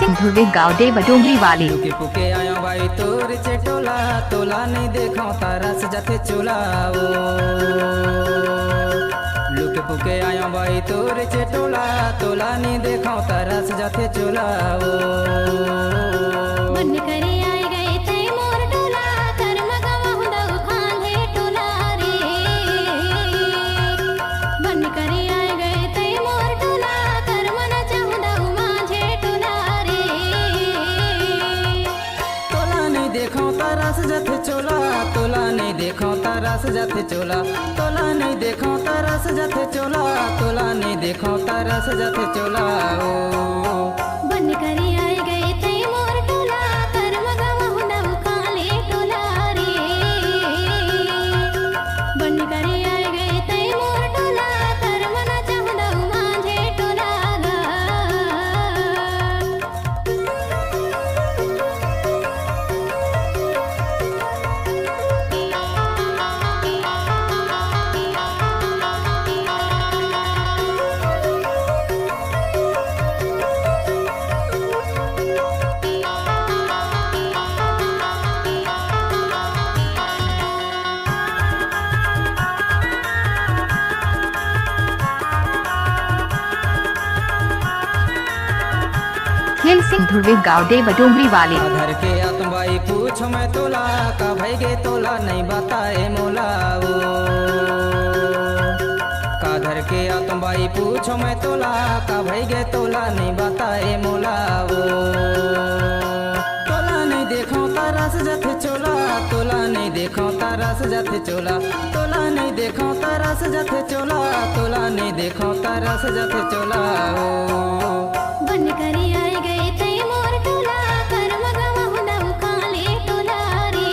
सिंह ध्रुवे गाँव देव डोंगरी वाले। लुके पुके आयो भाई तोर चटोला तोला नहीं देखो तारा से जाते चोला ओ लुके पुके आयो भाई तोर चटोला तोला नहीं देखो तारा से जाते चोला ओ बन करे आए गए ते मोर टोला कर्म गवा हुंदा खांधे टोला रे बन करे आए गए ते मोर टोला कर्म न चाहुंदा माझे टोला रे तोला नहीं देखो तारा से जाते चोला तोला नहीं देखो तारा से जाते चोला तोला नहीं देखो तारा से जाते चोला तोला नहीं देखो तारा से जाते चोला ओ बन करे आए गए ते मोर टोला कर्म गवा हुंदा खाले टोला रे बन करे आए गए ते मोर टोला कर्म न चाहुंदा माझे टोला गा खेल सिंह ध्रुवे गाँव देव डोंगरी वाले। आधर के आतमाई पूछ मैं तोला का भैगे तोला नहीं बताए मोला ओ काधर के आतमाई पूछ मैं तोला का भैगे तोला नहीं बताए मोला ओ तोला नहीं देखो तारा से जाते चोला तोला नहीं देखो तारा से जाते चोला तोला नहीं देखो तारा से जाते चोला तोला नहीं देखो तारा से जाते चोला ओ बन करे आए गए ते मोर टोला कर्म गवा हुंदा खाले टोला रे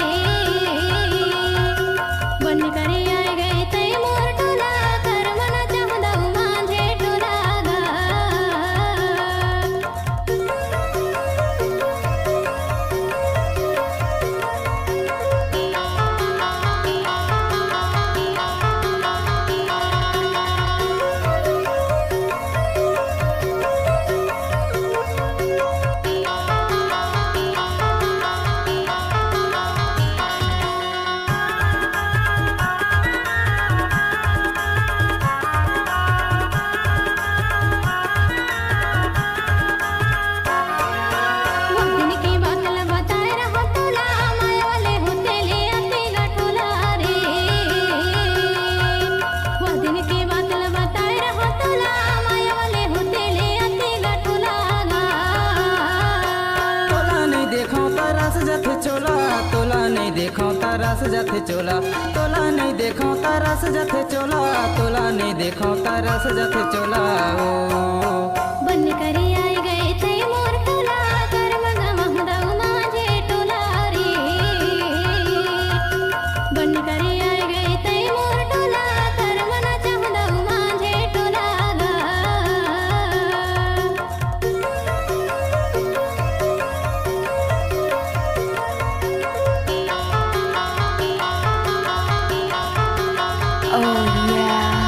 बन करे आए गए ते मोर टोला कर्म न चाहुंदा माझे टोला गा दिन की बात ल बताए रहो टोला माया वाले होते ले आते गा टोला रे वो दिन की बात ल बताए रहो टोला माया वाले होते ले आते गा टोला गा तोला नहीं देखो तारा से जाते चोला तोला नहीं देखो तारा से जाते चोला तोला नहीं देखो तारा से जाते चोला तोला नहीं देखो तारा से जाते चोला ओ बन करे आए गए थे मोर टोला कर्म गवा हुंदा माझे टोला रे बन करे आए गए थे मोर टोला कर्म न चाहुंदा माझे टोला गा Oh yeah.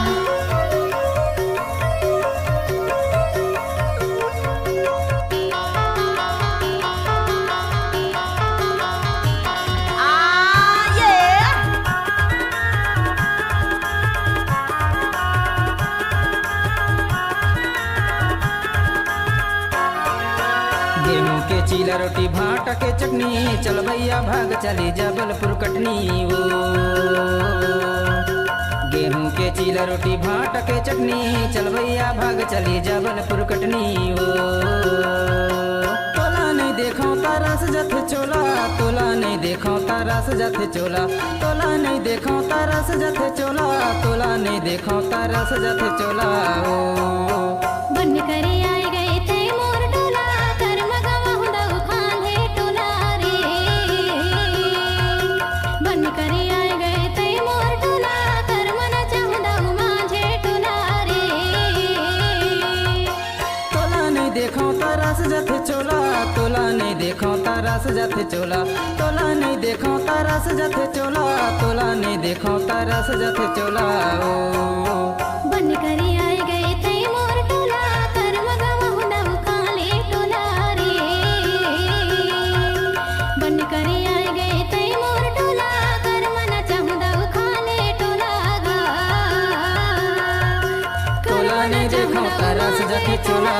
गेहूं के चीला रोटी भाटा के चटनी चल भैया भाग चली जबलपुर कटनी ओ गेहूं के चीला रोटी भाटा के चटनी चल भैया भाग चली जबलपुर कटनी ओ तोला नहीं देखो तारा से जाते चोला तोला नहीं देखो तारा से जाते चोला तोला नहीं देखो तारा से जाते चोला तोला नहीं देखो तारा से जाते चोला ओ बन करे आए गए थे मोर टोला कर्म गवा हुंदा खाले टोला रे बन करे आए गए थे मोर टोला कर्म न चाहुंदा माझे टोला रे तोला नहीं देखो तारा से जाते चोला तोला नहीं देखो तारा से जाते चोला तोला नहीं देखो तारा से जाते चोला तोला नहीं देखो तारा से जाते चोला ओ बन करे आए गए थे मोर टोला कर्म गवा हुंदा खाले टोला रे देखो तरस जथे चोला